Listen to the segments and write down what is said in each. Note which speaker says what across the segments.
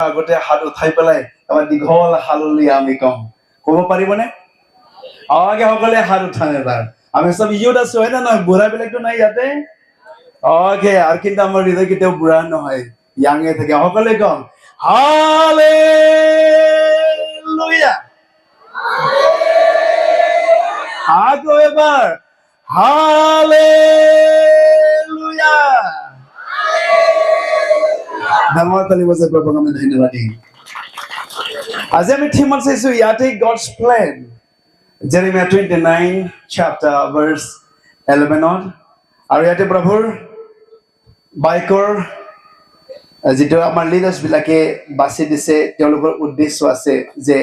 Speaker 1: আগতে হাত উঠাই পেলাই আমাৰ দীঘল হালুলি আমি কওঁ ক'ব পাৰিবনে আগে সকলে হাত উঠান এবাৰ আমি সব ইউথ আছো হয় না নহয় বুঢ়া বিলাকতো নাই ইয়াতে ওকে আর কিন্তু আমার হৃদয় কেতিয়াও বুঢ়া নহয় ইয়াঙে থাকে সকলে কম হালেলুয়া আগো এবার হালেলুয়া ডাঙৰ তালি বজাই প্ৰভুক আমি ধন্যবাদ দিম আজি আমি থিমত চাইছো ইয়াতে God's plan Jeremiah 29 chapter verse 11 আৰু ইয়াতে প্ৰভুৰ বাইকৰ যেটো আমাৰ লিডাৰ্স বিলাকে বাছি দিছে তেওঁলোকৰ উদ্দেশ্য আছে যে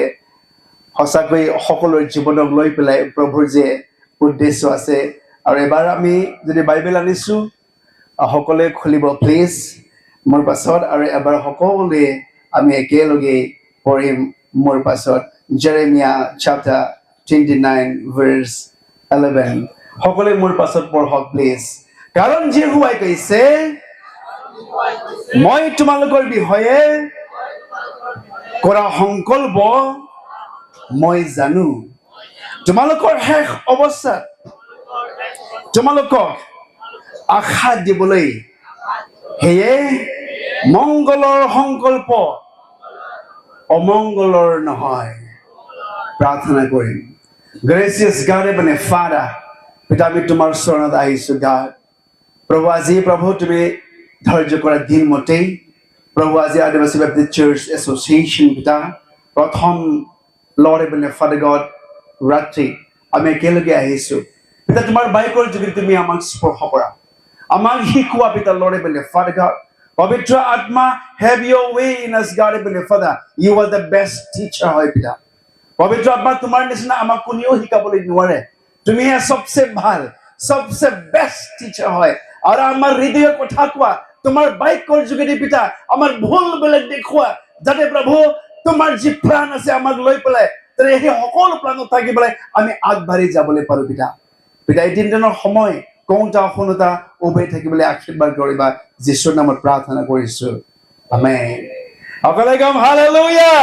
Speaker 1: হসাকৈ সকলোৰ জীৱনক লৈ পেলাই প্ৰভুৰ যে উদ্দেশ্য আছে আৰু এবাৰ আমি যদি বাইবেল আনিছো সকলোৱে খুলিব প্লিজ মোৰ পাছত আৰু এবাৰ সকলোৱে আমি একেলগে পঢ়িম মোৰ পাছত Jeremiah chapter 29 verse 11 সকলোৱে মোৰ পাছত পঢ়ক প্লিজ কাৰণ যেহোৱাই কৈছে মই তোমালোকৰ বিষয়ে কৰা সংকল্প মই জানো তোমালোকৰ শেষ অৱস্থাত তোমালোকক আশা দিবলৈ হেয়ে মংগলৰ সংকল্প অমংগলৰ নহয় প্ৰাৰ্থনা কৰিম Gracious God and Father পিতা আমি তোমাৰ চৰণত আহিছো God প্ৰভু আজি প্ৰভু তুমি ধৈৰ্য কৰা দিন মতেই প্ৰভু আজি আদিবাসী বাপ্তিষ্ট চাৰ্চ এছ'চিয়েশ্যন পিতা প্ৰথম Lord and Father God ৰাত্ৰি আমি একেলগে আহিছো পিতা তোমাৰ বাইকৰ যোগেদি তুমি আমাক স্পৰ্শ কৰা আমাক শিকোৱা পিতা Lord and Father God পবিত্ৰ আত্মা have your way in us God and Father you are the best teacher হয় পিতা পবিত্ৰ আত্মা তোমাৰ নিচিনা আমাক কোনেও শিকাবলৈ নোৱাৰে তুমি হে সবচে ভাল সবচে বেষ্ট টিচাৰ হয় আৰু আমাৰ হৃদয়ৰ কথা কোৱা তোমাৰ বাইকৰ যোগেদি পিতা আমাৰ ভুল বেলেগ দেখুৱা যাতে প্ৰভু তোমাৰ যি প্লান আছে আমাক লৈ পেলাই তেনে সেই সকলো প্লানত থাকি পেলাই আমি আগবাঢ়ি যাবলৈ পাৰো পিতা পিতা এই দিনৰ সময় কওঁতা শুনোতা উভয় থাকিবলৈ আশীৰ্বাদ কৰিবা যীশুৰ নামত প্ৰাৰ্থনা কৰিছো আমেন সকলোৱে কম হালেলুয়া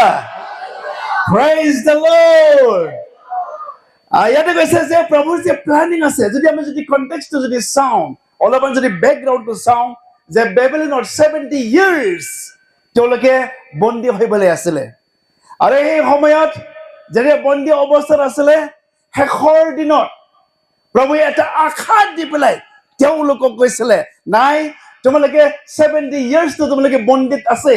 Speaker 1: Praise the Lord. ইয়াতে কৈছে যে প্ৰভুৰ যে প্লানিং আছে যদি আমি যদি কনটেক্সটো যদি চাওঁ অলপমান যদি বেকগ্ৰাউণ্ডটো চাওঁ যে বেবিলনৰ 70 years তেওঁলোকে বন্দী হৈবলৈ আছিলে আৰু এই সময়ত যেতিয়া বন্দী অৱস্থাত আছিলে শেষৰ দিনত প্ৰভুৱে এটা আশা দি পেলাই তেওঁলোকক কৈছিলে নাই তোমালোকে 70 years তো তোমালোকে বন্দীত আছে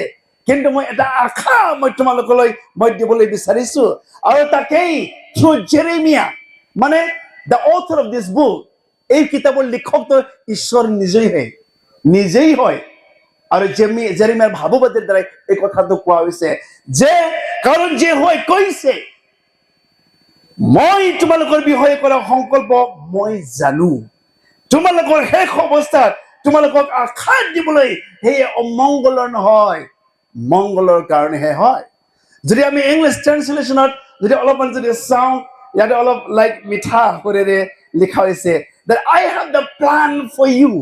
Speaker 1: কিন্তু মই এটা আশা মই তোমালোকলৈ মই দিবলৈ বিচাৰিছো আৰু তাকেই থ্ৰু জেৰেমিয়া মানে the author of this book এই কিতাপৰ লিখকটো ঈশ্বৰ নিজেই হয় আৰু জেৰেমিয়াৰ ভাৱবাদীৰ দ্বাৰা এই কথাটো কোৱা হৈছে যে কাৰণ যে হয় কৈছে মই তোমালোকৰ বিষয়ে কৰা সংকল্প মই জানো তোমালোকৰ শেষ অৱস্থাত তোমালোকক আশা দিবলৈ সেই অমংগলৰ নহয় মংগলৰ কাৰণেহে হয় যদি আমি ইংলিছ ট্ৰান্সলেচনত যদি অলপমান যদি চাওঁ ইয়াতে অলপ লাইক মিঠা কৰেৰে লিখা হৈছে that I have the plan for you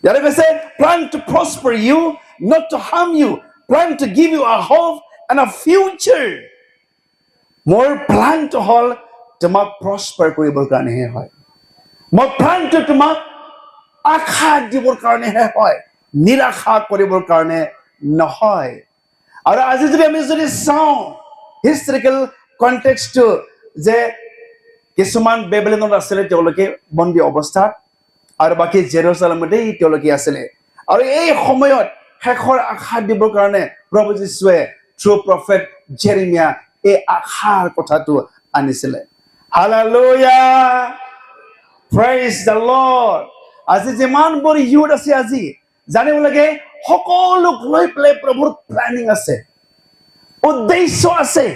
Speaker 1: ইয়াতে কৈছে plan to prosper you not to harm you plan to give you a hope and a future মোৰ প্লানটো হ'ল তোমাক প্ৰস্পাৰ কৰিবৰ কাৰণেহে হয় মোৰ প্লানটো তোমাক আশা দিবৰ কাৰণেহে হয় নিৰাশা কৰিবৰ কাৰণে নহয় আৰু আজি যদি আমি যদি চাওঁ হিষ্টৰিকেল কনটেক্সটটো যে কিছুমান বেবিলনত আছিলে তেওঁলোকে বন্দী অৱস্থাত আৰু বাকি জেৰুজালেমতেই তেওঁলোকে আছিলে আৰু এই সময়ত শেষৰ আশা দিবৰ কাৰণে প্ৰভু যীশুৱে থ্ৰু প্ৰফেট জেৰেমিয়া এই আশাৰ কথাটো আনিছিলে হালেলুয়া প্ৰেইজ দ্য লৰ্ড আজি যিমানবোৰ ইউথ আছে আজি জানিব লাগে সকলোক লৈ পেলাই প্ৰভুৰ প্লানিং আছে উদ্দেশ্য আছে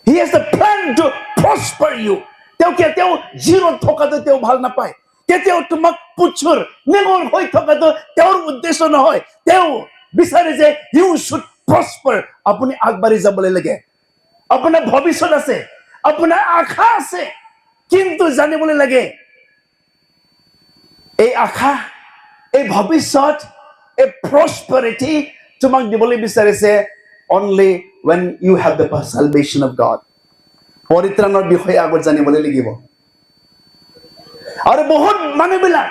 Speaker 1: he has the plan to prosper you তেওঁ কেতিয়াও জিৰ' থকাটো তেওঁ ভাল নাপায় কেতিয়াও তোমাক পুচুৰ নিগল হৈ থকাটো তেওঁৰ উদ্দেশ্য নহয় তেওঁ বিচাৰে যে you should prosper আপুনি আগবাঢ়ি যাবলৈ লাগে আপোনাৰ ভৱিষ্যত আছে আপোনাৰ আশা আছে কিন্তু জানিবলৈ লাগে এই আশা এই ভৱিষ্যত এই prosperity তোমাক দিবলৈ বিচাৰিছে only when you have the salvation of God. পৰিত্ৰাণৰ বিষয়ে আগত জানিবলৈ লাগিব আৰু বহুত মানুহবিলাক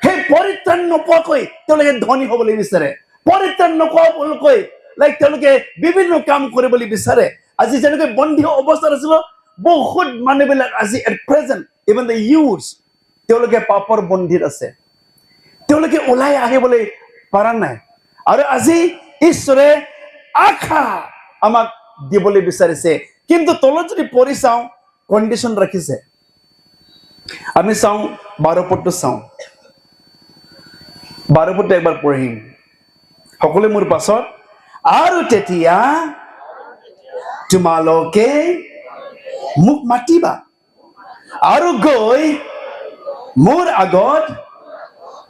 Speaker 1: সেই পৰিত্ৰাণ নোপোৱাকৈ তেওঁলোকে ধনী হ'বলৈ বিচাৰে পৰিত্ৰাণ নোপোৱাকৈ লাইক তেওঁলোকে বিভিন্ন কাম কৰিবলৈ বিচাৰে আজি যেনেকৈ বন্ধী অৱস্থাত আছিল বহুত মানুহবিলাক আজি at present even the youths তেওঁলোকে পাপৰ বন্ধীত আছে তেওঁলোকে ওলাই আহিবলৈ পৰা নাই আৰু আজি ঈশ্বৰে আশা আমাক দিবলৈ বিচাৰিছে কিন্তু তলত যদি পঢ়ি চাওঁ কণ্ডিশ্যন ৰাখিছে আমি চাওঁ 12 পদটো চাওঁ 12 পদটো একবাৰ পঢ়িম সকলোৱে মোৰ পাছত আৰু তেতিয়া তোমালোকে মোক মাতিবা আৰু গৈ মোৰ আগত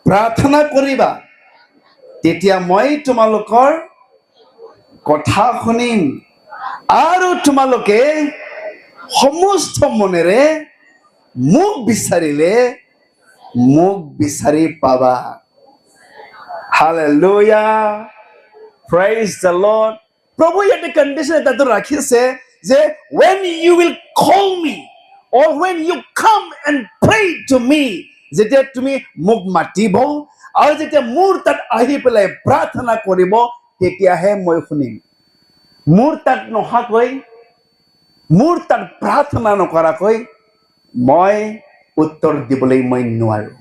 Speaker 1: প্ৰাৰ্থনা কৰিবা তেতিয়া মই তোমালোকৰ কথা শুনিম আৰু তোমালোকে সমস্ত মনেৰে মোক বিচাৰিলে মোক বিচাৰি পাবা Hallelujah. Praise the Lord. Prabhu yete condition eta rakhise je when you will call me or when you come and pray to me jete tumi muk matibo aru jete mur tat ahi pelai prarthana koribo tetia he moi khunim mur tat noha koi mur tat prarthana nokara koi moi uttor dibolei moi nuaru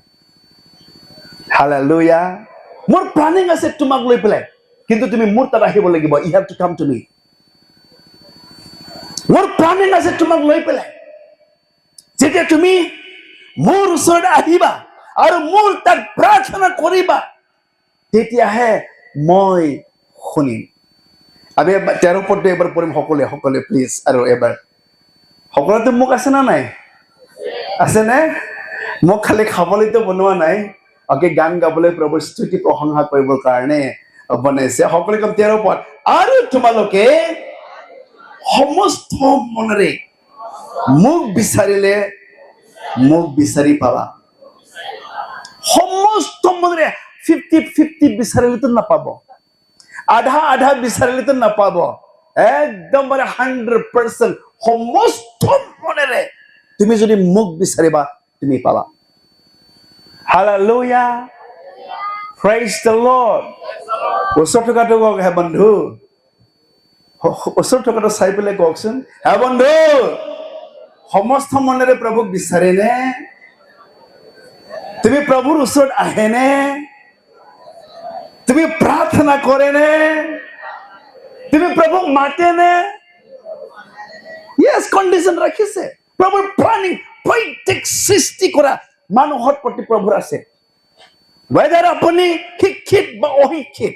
Speaker 1: Hallelujah. More planning আছে তোমাক লৈ পেলাই কিন্তু তুমি মোৰ তাত আহিব লাগিব you have to come to me more planning আছে তোমাক লৈ পেলাই যেতিয়া তুমি মোৰ ওচৰত আহিবা আৰু মোৰ তাত প্ৰাৰ্থনা কৰিবা তেতিয়াহে মই শুনিম আমি 13 পদটো এবাৰ পঢ়িম সকলোৱে প্লিজ আৰু এবাৰ সকলোতে মোক আছে না নাই আছে নে মোক খালি খাবলৈতো বনোৱা নাই Okay, গান গাবলৈ প্ৰভু স্তুতি প্ৰশংসা কৰিবৰ কাৰণে বনাইছে সকলোকে 13 পদ আৰু তোমালোকে সমস্ত মনেৰে মোক বিচাৰিলে মোক বিচাৰি পাবা সমস্ত মনেৰে 50-50 বিচাৰিলেতো নাপাব আধা বিচাৰিলেতো নাপাব একদম 100% সমস্ত মনেৰে তুমি যদি মোক বিচাৰিবা তুমি পাবা Hallelujah. Praise the Lord. ওচৰত থকাটো কওক হে বন্ধু ওচৰত থকাটো চাই পেলাই কওকচোন হে বন্ধু সমস্ত মনেৰে প্ৰভুক বিচাৰেনে তুমি প্ৰভুৰ ওচৰত আহেনে তুমি প্ৰাৰ্থনা কৰেনে তুমি প্ৰভুক মাতেনে yes condition ৰাখিছে প্ৰভুৰ প্লানিং প্ৰত্যেক সৃষ্টি কৰা মানুহৰ প্ৰতি প্ৰভুৰ আছে whether আপুনি শিক্ষিত বা অশিক্ষিত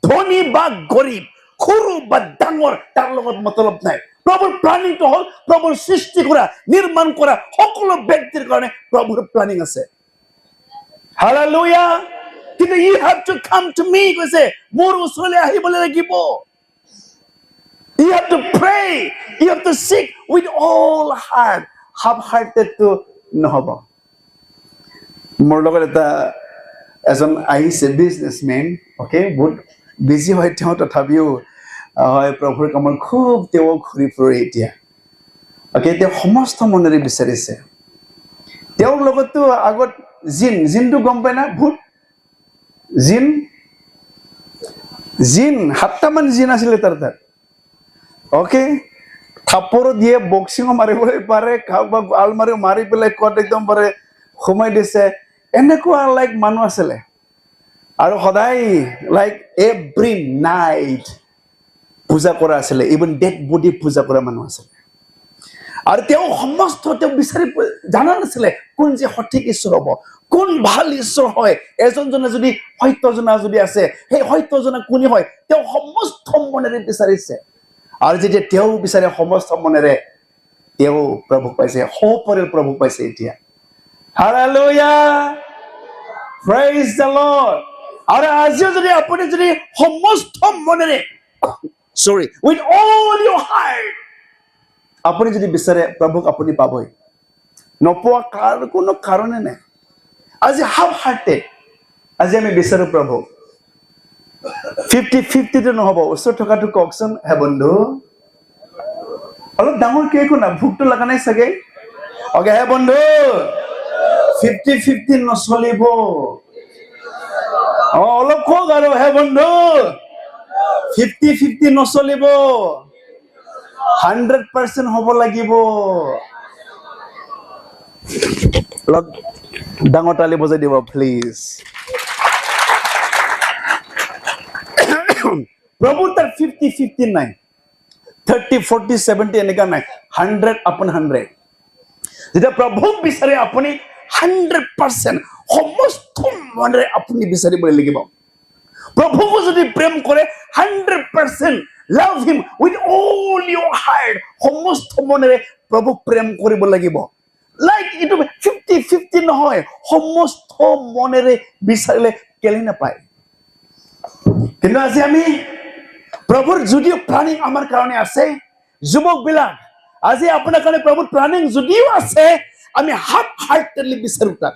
Speaker 1: ধনী বা গৰীব সৰু বা ডাঙৰ তাৰ লগত মতলব নাই প্ৰভুৰ প্লানিংটো হ'ল প্ৰভুৰ সৃষ্টি কৰা নিৰ্মাণ কৰা সকলো ব্যক্তিৰ কাৰণে প্ৰভুৰ প্লানিং আছে Hallelujah কিন্তু you have to come to me কৈছে মোৰ ওচৰলৈ আহিবলৈ লাগিব you have to pray you have to seek with all heart half-hearted to নহব মোৰ লগত এটা এজন আহিছে বিজনেছমেন ওকে বহুত বিজি হয় তেওঁ তথাপিও হয় প্ৰভুৰ কামত খুব তেওঁ ঘূৰি ফুৰে এতিয়া ওকে তেওঁ সমস্ত মনেৰে বিচাৰিছে তেওঁৰ লগতো আগত জিনটো গম পায় না ভূত জিন 7টামান জিন আছিলে তাৰ তাত ওকে থাপৰ দিয়ে বক্সিং মাৰিবলৈ পাৰে কাৰোবাক আলমাৰি মাৰি পেলাই কত একদম পাৰে সোমাই দিছে এনেকুৱা লাইক মানুহ আছিলে আৰু সদায় লাইক এভৰি নাইট পূজা কৰা আছিলে ইভেন ডেড বডি পূজা কৰা মানুহ আছিলে আৰু তেওঁ সমস্ত তেওঁ বিচাৰি জানা নাছিলে কোন যে সঠিক ঈশ্বৰ হ'ব কোন ভাল ঈশ্বৰ হয় এজনজনে যদি সত্যজনা যদি আছে সেই সত্যজনা কোনে হয় তেওঁ সমস্ত মনেৰে বিচাৰিছে আৰু যেতিয়া তেওঁ বিচাৰে সমস্ত মনেৰে তেওঁ প্ৰভুক পাইছে সপৰিয়াল প্ৰভুক পাইছে এতিয়া Hallelujah. Praise the Lord. আৰু আজিও যদি আপুনি যদি সমস্ত মনেৰে with all your heart আপুনি যদি বিচাৰে প্ৰভুক আপুনি পাবই নপোৱা কোনো কাৰণে নাই আজি half hearted আজি আমি বিচাৰো প্ৰভু 50-50 নহ'ব, ওচৰত থকাটো কওকচোন। হে বন্ধু, অলপ ডাঙৰকে একো না, ভোকটো লগা নাই চাগে। অকে, হে বন্ধু, 50-50 নচলিব। অলপ কওক আৰু, হে বন্ধু, 50-50 নচলিব, 100% হ'ব লাগিব। অলপ ডাঙৰ তালি বজাই দিব প্লিজ। প্ৰভু তাৰ 50-50 নাই, 30-40-70 এনেকা নাই, 100/100। যেতিয়া প্ৰভুক বিচাৰে আপুনি 100% সমস্ত মনেৰে আপুনি বিচাৰিব লাগিব। প্ৰভুকো যদি প্ৰেম কৰে 100% love him with all your heart, সমস্ত মনেৰে প্ৰভুক প্ৰেম কৰিব লাগিব। লাইক ইটো 50-50 নহয়, সমস্ত মনেৰে বিচাৰিলে কেলে নাপায়। কিন্তু আজি আমি প্ৰভুৰ যদিও প্লানিং আমাৰ কাৰণে আছে, যুৱক বিলাক আজি আপোনাৰ কাৰণে প্ৰভুৰ প্লানিং যদিও আছে, আমি হাফ হাৰ্টেডলি বিচাৰো তাক,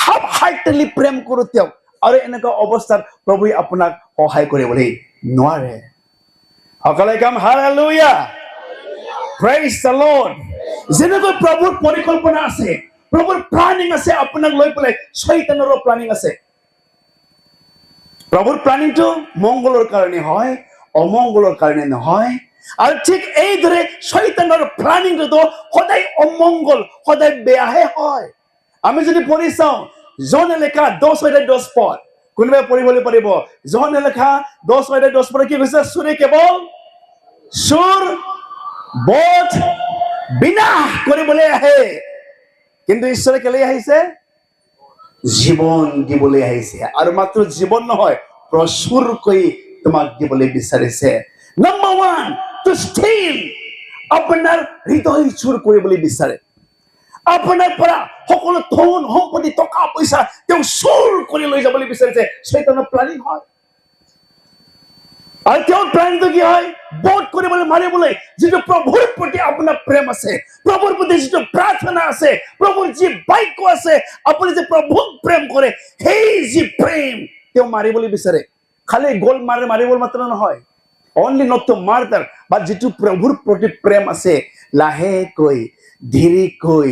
Speaker 1: হাফ হাৰ্টেডলি প্ৰেম কৰো তেওঁক, আৰু এনেকুৱা অৱস্থাত প্ৰভুৱে আপোনাক সহায় কৰিবলৈ নোৱাৰে। সকলোৱে কাম হালেলুয়া, প্ৰেইজ দ্য লৰ্ড। যেনেকৈ প্ৰভুৰ পৰিকল্পনা আছে, প্ৰভুৰ প্লানিং আছে আপোনাক লৈ পেলাই, শয়তানৰো প্লানিং আছে। প্ৰভুৰ প্লানিংটো মংগলৰ কাৰণে হয়, অমংগলৰ কাৰণে নহয়। আৰু ঠিক এইদৰে শয়তানৰ প্লানিংটো সদায় অমংগল, সদায় বেয়াহে হয়। আমি যদি পঢ়ি চাওঁ জন লেখা 10:10 পদ, কোনোবাই পঢ়িবলৈ পাৰিব? জন লেখা 10:10 পদ কি কৈছে? চোৰে কেৱল চোৰ, বধ, বিনাশ কৰিবলৈ আহে, কিন্তু ঈশ্বৰে কেলে আহিছে? জীৱন দিবলৈ আহিছে। আৰু মাত্ৰ জীৱন নহয়, প্ৰচুৰকৈ তোমাক দিবলৈ বিচাৰিছে। নম্বৰ 1, টু ষ্টিল, আপোনাৰ হৃদয় চুৰ কৰিবলৈ বিচাৰে। আপোনাৰ পৰা সকলো ধন সম্পত্তি, টকা পইচা তেওঁ চুৰ কৰি লৈ যাবলৈ বিচাৰিছে। শয়তানৰ প্লানিং হয়। আৰু তেওঁৰ প্লানিংটো কি হয়? বধ কৰিবলৈ, মাৰিবলৈ। যিটো প্ৰভুৰ প্ৰতি আপোনাৰ প্ৰেম আছে, প্ৰভুৰ প্ৰতি যিটো প্ৰাৰ্থনা আছে, প্ৰভুৰ যি বাক্য আছে, আপুনি যে প্ৰভুক প্ৰেম কৰে, সেই যি প্ৰেম তেওঁ মাৰিবলৈ বিচাৰে। খালি গোল মাৰিব মাত্ৰ নহয়, অনলি নট টু মাৰ্ডাৰ, বাট যিটো প্ৰভুৰ প্ৰতি প্ৰেম আছে, লাহেকৈ ধীৰেকৈ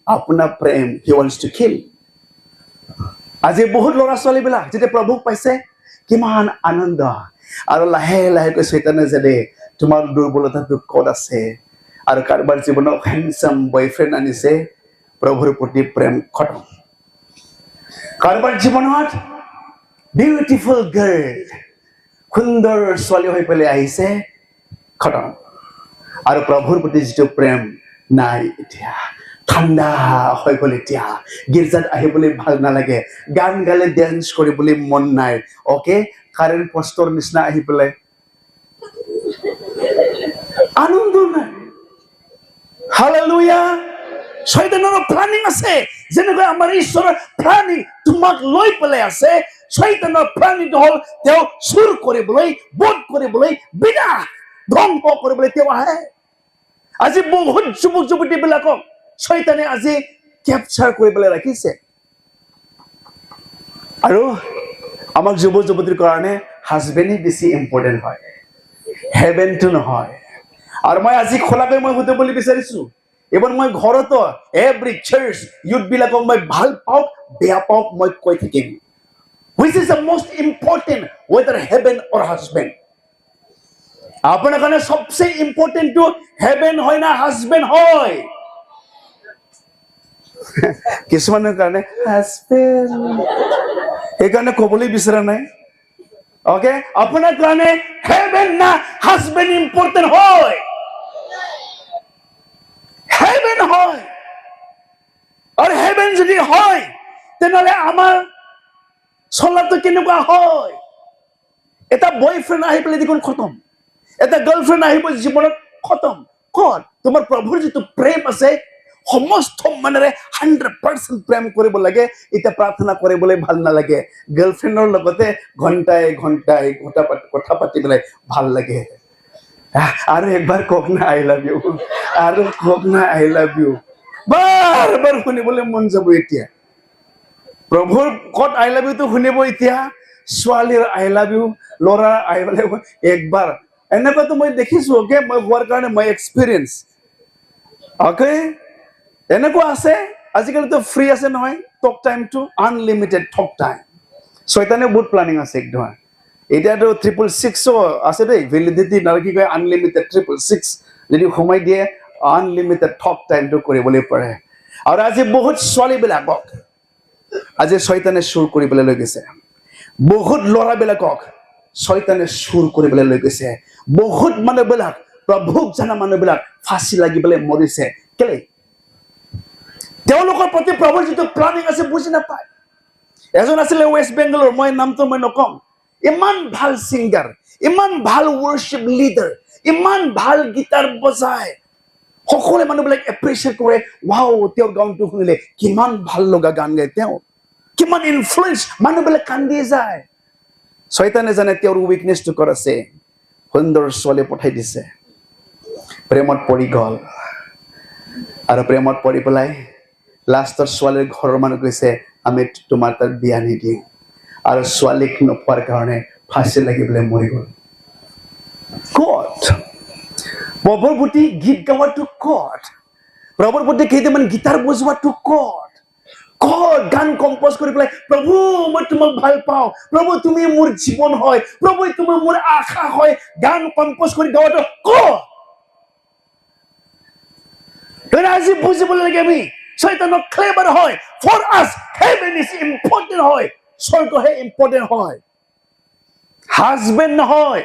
Speaker 1: আপোনাৰ প্ৰেম হি ৱান্টছ টু কিল। আজি বহুত ল'ৰা ছোৱালী বিলাক যেতিয়া প্ৰভুক পাইছে, কিমান আনন্দ, আৰু লাহে লাহেকৈ শয়তানে জানে তোমাৰ দুৰ্বলতাটো ক'ত আছে। আৰু কাৰোবাৰ জীৱনত হেণ্ডসাম বয়ফ্ৰেণ্ড আনিছে, প্ৰভুৰ প্ৰতি প্ৰেম খতম। কাৰোবাৰ জীৱনত বিউটিফুল গাৰ্ল, সুন্দৰ ছোৱালী হৈ পেলাই আহিছে, খতম। আৰু প্ৰভুৰ প্ৰতি যিটো প্ৰেম নাই, এতিয়া ঠাণ্ডা হৈ গ'ল। এতিয়া গীৰ্জাত আহিবলৈ ভাল নালাগে, গান গালে ডেন্স কৰিবলৈ মন নাই। অকে, কাৰেণ্ট পষ্টৰ নিচিনা আহি পেলাই আনন্দ নাই। হালেলুয়া। শয়তানৰ প্লানিং আছে, যেনেকৈ আমাৰ ঈশ্বৰৰ প্লানিং তোমাক লৈ পেলাই আছে। শয়তানৰ প্লানিংটো হ'ল তেওঁ চুৰ কৰিবলৈ, বধ কৰিবলৈ, বিনাশ ধ্বংস কৰিবলৈ তেওঁ আহে। আজি বহুত যুৱক যুৱতী বিলাকক শয়তানে আজি কেপচাৰ কৰি পেলাই ৰাখিছে। আৰু আমাক যুৱক যুৱতীৰ কাৰণে হাজবেণ্ডে বেছি ইম্পৰ্টেণ্ট হয়, হেভেনটো নহয়। আৰু মই আজি খোলাকৈ মই সুধিবলৈ বিচাৰিছো, এইবাৰ মই ঘৰতো এভৰি চাৰ্চ ইউথ বিলাকক মই ভাল পাওক বেয়া পাওক মই কৈ থাকিম, which is the most important, whether heaven or husband. আপোনাৰ কাৰণে সবচে ইম্পৰ্টেণ্টটো হেভেন হয় না হাজবেণ্ড হয়? কিছুমানৰ কাৰণে হাজবেণ্ড, সেইকাৰণে ক'বলৈ বিচৰা নাই। অকে, আপোনাৰ কাৰণে হেভেন না হাজবেণ্ড ইম্পৰ্টেণ্ট হয়? হেভেন হয়। আৰু হেভেন যদি হয়, তেনেহলে আমাৰ চলাটো কেনেকুৱা হয়? এটা বয়ফ্ৰেণ্ড আহি পেলাই দেখোন খতম, এটা গাৰ্লফ্ৰেণ্ড আহিব জীৱনত খতম। ক'ত তোমাৰ প্ৰভুৰ যিটো প্ৰেম আছে, সমস্ত মনেৰে 100% প্ৰেম কৰিব লাগে। এতিয়া প্ৰাৰ্থনা কৰিবলৈ ভাল নালাগে, গাৰ্লফ্ৰেণ্ডৰ লগতে ঘণ্টাই ঘণ্টাই কথা পাতি পেলাই ভাল লাগে। আৰু একবাৰ কওক না আই লাভ ইউ, আৰু কওক না আই লাভ ইউ, বাৰ বাৰ শুনিবলৈ মন যাব। এতিয়া প্ৰভুৰ ক'ত আই লাভ ইউটো শুনিব? এতিয়া ছোৱালীৰ আই লাভ ইউ ল'ৰাৰ আই লাভ ইউ একবাৰ এনেকুৱাতো মই দেখিছো অকে মই হোৱাৰ কাৰণে মই এক্সপিৰিয়েঞ্চ অকে এনেকুৱা আছে আজিকালিতো ফ্ৰী আছে নহয় টক টাইমটো আনলিমিটেড টক টাইম শয়তানে বহুত প্লানিং আছে একদম এতিয়াতো 666 আছে দেই ভেলিডিটি নাকি কয় আনলিমিটেড 666 যদি সময় দিয়ে আনলিমিটেড টক টাইমটো কৰিবলৈ পাৰে আৰু আজি বহুত ছোৱালীবিলাকক আজি শয়তানে চুৰ কৰিবলৈ লৈ গৈছে বহুত ল'ৰাবিলাকক শয়তানে চুৰ কৰিবলৈ লৈ গৈছে বহুত মানুহবিলাক প্ৰভুক জানা মানুহবিলাক ফাঁচি লাগিবলৈ মৰিছে কেলে তেওঁলোকৰ প্ৰতি প্ৰভুৰ যিটো প্লানিং আছে বুজি নাপায় এজন আছিলে ৱেষ্ট বেংগলৰ মই নামটো মই নকম ইমান ভাল সিংগাৰ ইমান ভাল ৱৰ্শিপ লিডাৰ ইমান ভাল গীটাৰ বজায় সকলো মানুহবিলাক এপ্ৰিচিয়েট কৰে ওৱাও তেওঁৰ গানটো শুনিলে কিমান ভাল লগা গান গায় তেওঁ কিমান ইনফ্লুৱেঞ্চ মানুহবিলাক কান্দি যায় শয়তানে জানে তেওঁৰ উইকনেছটো ক'ত আছে সুন্দৰ ছোৱালী পঠাই দিছে প্ৰেমত পৰি গ'ল আৰু প্ৰেমত পৰি পেলাই লাষ্টৰ ছোৱালীৰ ঘৰৰ মানুহ কৈছে আমি তোমাৰ তাত বিয়া নিদিওঁ আৰু ছোৱালীক নোপোৱাৰ কাৰণে ফাঁচি লাগি পেলাই মৰি গ'ল ক'ত প্ৰভুৰ প্ৰতি গীত গাৱাটো ক'ত প্ৰভুৰ প্ৰতি কেইটামান গীটাৰ বজোৱাটো ক'ত ক'ত গান কম্প'জ কৰি পেলাই প্ৰভু মই তোমাক ভাল পাওঁ প্ৰভু তুমি মোৰ জীৱন হয় প্ৰভু তুমি মোৰ আশা হয় গান কম্প'জ কৰি গাৱাটো ক'ত আজি বুজিব লাগে আমি শয়তানক ক্লেভাৰ হয় ফৰ আছ হেভেন ইজ ইম্পৰ্টেণ্ট হয় স্বৰ্গহে ইম্পৰ্টেণ্ট হয় হাজবেণ্ড নহয়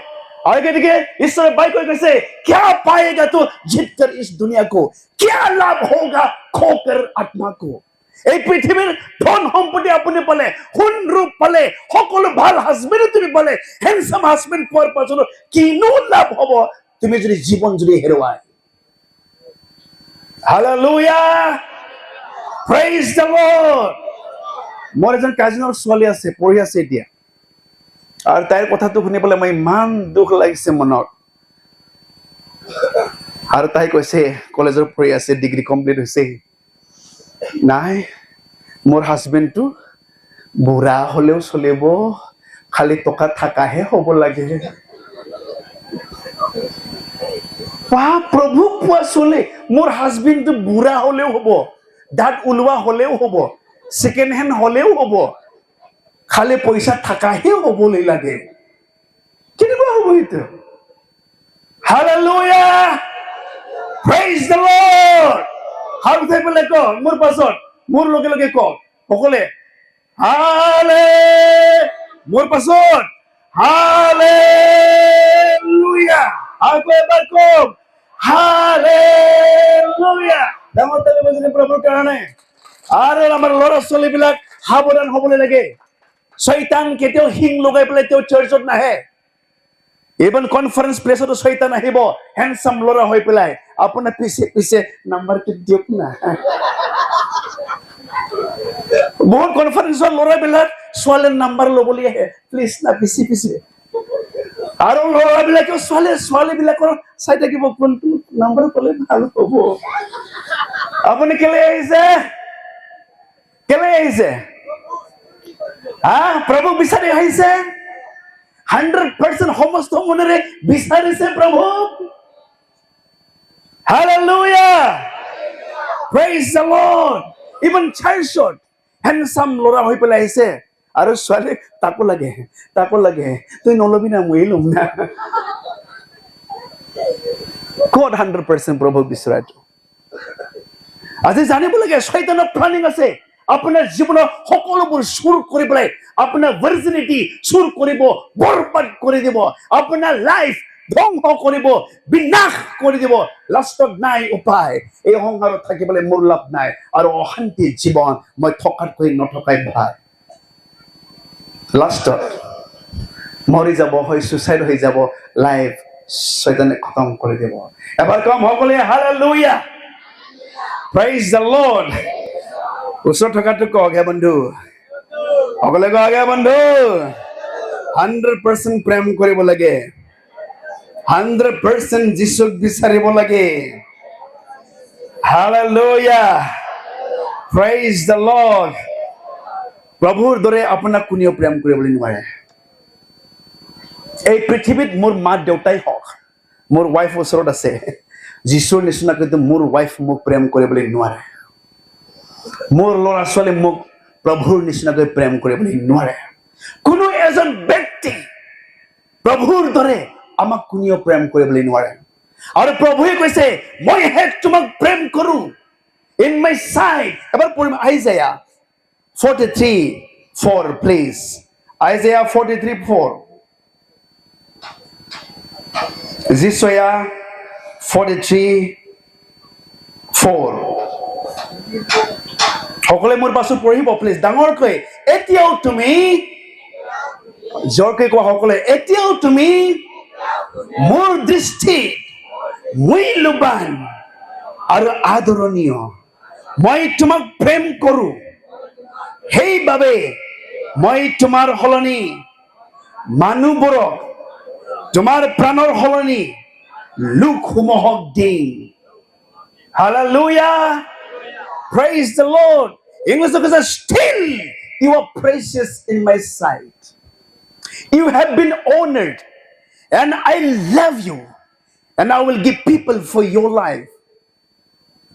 Speaker 1: और कहते कि ईश्वर भाई को कैसे क्या पाएगा तो जीतकर इस दुनिया को क्या लाभ होगा खोकर आत्मा को এই পৃথিবীৰ ধন সম্পত্তি আপুনি পালে সোণ ৰূপ পালে সকলো ভাল হাজবেণ্ড তুমি পালে হ্যান্ডসাম হাজবেণ্ড পোৱাৰ পাছত কিনো লাভ হ'ব তুমি যদি জীৱন যদি হেৰুৱাই হালেলুয়া প্ৰেইজ দ্য লৰ্ড মোৰ এজন কাজিনৰ ছোৱালী আছে পঢ়ি আছে এতিয়া আৰু তাইৰ কথাটো শুনি পেলাই মই ইমান দুখ লাগিছে মনত আৰু তাই কৈছে কলেজৰ পঢ়ি আছে ডিগ্ৰী কমপ্লিট হৈছে নাই মোৰ হাজবেণ্ডটো বুঢ়া হলেও চলিব খালি টকা থাকাহে হ'ব লাগে প্ৰভু পোৱা চলে মোৰ হাজবেণ্ডটো বুঢ়া হলেও হ'ব দাঁত ওলোৱা হলেও হ'ব সেকেন্ড হেণ্ড হলেও হ'ব খালি পইচা থাকাহে হ'বলৈ লাগে কেনেকুৱা হ'ব এইটো হালেলুয়া প্ৰেইজ দ্য লৰ্ড হাউ থৈ পেলাই ক মোৰ পাছত মোৰ লগে লগে ক সকলে হালে মোৰ পাছত হালেলুয়া আৰু এবাৰ ক হালেলুয়া ডাঙৰ তালি বাজিলে প্ৰভুৰ কাৰণে আৰু আমাৰ ল'ৰা ছোৱালীবিলাক সাৱধান হ'বলৈ লাগে শয়তান কেতিয়াও হিং লগাই পেলাই তেওঁ চাৰ্চত নাহে ইভেন কনফাৰেন্স প্লেচতো শয়তান আহিব হ্যান্ডসাম ল'ৰা হৈ পেলাই আপোনাৰ পিছে পিছে নাম্বাৰটো দিয়ক না বহুত কনফাৰেন্সৰ ল'ৰাবিলাক ছোৱালীৰ নাম্বাৰ ল'বলৈ আহে প্লিজ না পিছে পিছে আৰু ল'ৰাবিলাকেও ছোৱালীবিলাকৰ চাই থাকিব কোনটো নাম্বাৰ ক'লে ভাল হ'ব আপুনি কেলে আহিছে প্ৰভু বিচাৰি আহিছে 100% সমস্ত মনেৰে বিচাৰিছে প্ৰভু hallelujah praise the lord even চাৰ্চত হ্যান্ডসাম ল'ৰা হৈ পেলাই আহিছে আৰু ছোৱালী তাকো লাগে তুই নলবি না মই ল'ম না ক'ত 100% প্ৰভু বিচাৰাটো আজি জানিব লাগে শয়তানৰ প্লানিং আছে আপোনাৰ জীৱনৰ সকলোবোৰ চুৰ কৰি পেলাই আপোনাৰ ভাৰ্জিনিটি চুৰ কৰিব বৰবাদ কৰি দিব আপোনাৰ লাইফ ধ্বংস কৰিব বিনাশ কৰি দিব লাষ্টত নাই উপায় এই সংসাৰত থাকিবলৈ মোৰ লাভ নাই আৰু অশান্তি জীৱন মই থকাতকৈ নথকাই ভাল লাষ্টত মৰি যাব হয় সুইচাইড হৈ যাব লাইফ শয়তানে খতম কৰি দিব এবাৰ কম সকলোৱে হালেলুয়া প্ৰেইজ দ্য লৰ্ড ওচৰত থকাটো কওক হে বন্ধু সকলোৱে কওক হে বন্ধু 100% প্ৰেম কৰিব লাগে 100% যিশুক বিচাৰিব লাগে হালেলুয়া প্ৰেইজ দ্য লৰ্ড প্ৰভুৰ দৰে আপোনাক কোনেও প্ৰেম কৰিবলৈ নোৱাৰে এই পৃথিৱীত মোৰ মা দেউতাই হওক মোৰ ৱাইফ ওচৰত আছে যিশুৰ নিচিনা কিন্তু মোৰ ৱাইফ মোক প্ৰেম কৰিবলৈ নোৱাৰে মোৰ ল'ৰা ছোৱালী মোক প্ৰভুৰ নিচিনাকৈ প্ৰেম কৰিবলৈ নোৱাৰে কোনো এজন ব্যক্তি প্ৰভুৰ দৰে আমাক কোনেও প্ৰেম কৰিবলৈ নোৱাৰে আৰু প্ৰভুৱে কৈছে মই হে তোমাক প্ৰেম কৰো in my sight এবাৰ পঢ়িম Isaiah 43:4 please Isaiah 43:4 Isaiah 43:4 সকলে মোৰ পাছত পঢ়িব প্লিজ ডাঙৰকৈ এতিয়াও তুমি জোৰকৈ কোৱা সকলে এতিয়াও তুমি মোৰ দৃষ্টিত মূল্যৱান আৰু আদৰণীয় মই তোমাক প্ৰেম কৰো সেইবাবে মই তোমাৰ হলনি মানুহবোৰক তোমাৰ প্ৰাণৰ হলনি লোকসমূহক দিম Hallelujah praise the Lord English says still you are precious in my sight you have been honored and I love you and I will give people for your life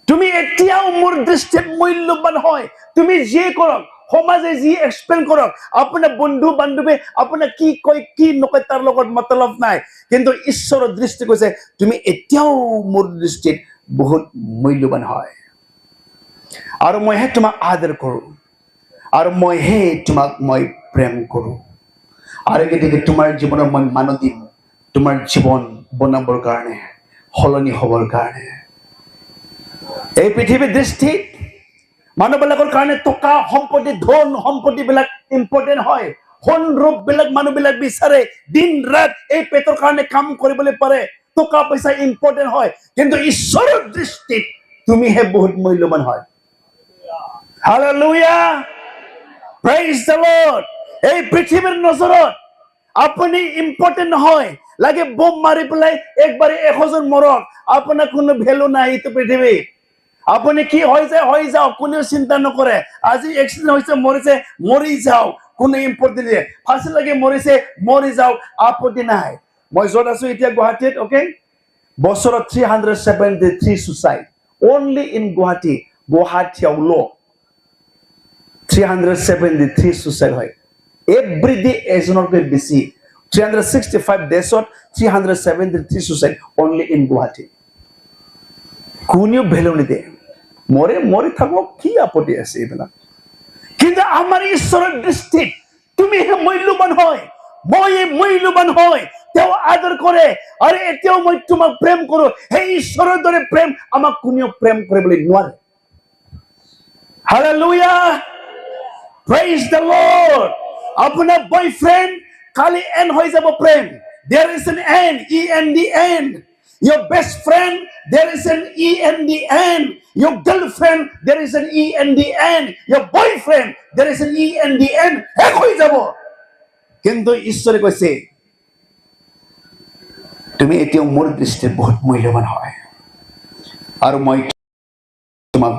Speaker 1: তুমি এতিয়াও মোৰ দৃষ্টিত মূল্যৱান হয় তুমি যি কৰক সমাজে যি এক্সপ্লেইন কৰক আপোনাৰ বন্ধু বান্ধৱে আপোনাক কি কয় কি নকয় তাৰ লগত মতলব নাই কিন্তু ঈশ্বৰৰ দৃষ্টি কৈছে তুমি এতিয়াও মোৰ দৃষ্টিত বহুত মূল্যৱান হয় আৰু মই হে তোমাক আদৰ কৰো আৰু মই হে তোমাক মই প্ৰেম কৰো আৰু গতিকে তোমাৰ জীৱনৰ মই মান দিম তোমাৰ জীৱন বনাবৰ কাৰণে হলনি হবৰ কাৰণে এই পৃথিৱীৰ দৃষ্টিত মানুহবিলাকৰ কাৰণে টকা সম্পত্তি ধন সম্পত্তিবিলাক ইম্পৰ্টেণ্ট হয় ধন ৰূপবিলাক মানুহবিলাক বিচাৰে দিন ৰাত এই পেটৰ কাৰণে কাম কৰিবলৈ পাৰে টকা পইচা ইম্পৰ্টেণ্ট হয় কিন্তু ঈশ্বৰৰ দৃষ্টিত তুমিহে বহুত মূল্যৱান হয় Hallelujah praise the Lord এই পৃথিৱীৰ নজৰত আপুনি ইম্পৰ্টেণ্ট নহয় লাগে বোম মাৰি পেলাই একবাৰে 100 জন মৰক আপোনাৰ কোনো ভ্যালু নাই এই পৃথিৱীত আপুনি কি হৈ যাও কোনেও চিন্তা নকৰে আজি এক্সিডেন্ট হৈছে মৰিছে মৰি যাও কোনো ইম্পৰ্টেন্ট নাই ফাঁসি লাগে মৰিছে মৰি যাও আপত্তি নাই মই যত আছো এতিয়া গুৱাহাটীত ওকে বছৰত 373 suicide only in Guwahati alone 373 suicide হয় every day এজনকৈ বেছি 365 days 373 suicide only in Guwahati কোনেও ভ্যালু নিদিয়ে মরে থাকো কি আপত্তি আছে এইবিলাক কিন্তু আমাৰ ঈশ্বৰৰ দৃষ্টিত তুমি হে মূল্যৱান হয় মই মূল্যৱান হয় তেওঁ আদৰ কৰে আৰু এতিয়াও মই তোমাক প্ৰেম কৰো হে ঈশ্বৰৰ দৰে প্ৰেম আমাক কোনেও প্ৰেম কৰিবলৈ নোৱাৰে Hallelujah praise the Lord আপোনাৰ বয়ফ্ৰেণ্ড খালি এন হৈ যাব প্ৰেম there is an end end your best friend there is an end your girlfriend there is an end your boyfriend there is an end এক হৈ যাব কিন্তু ঈশ্বৰে কৈছে তুমি এতিয়াও মোৰ দৃষ্টিত বহুত মূল্যৱান হয় আৰু মই তোমাক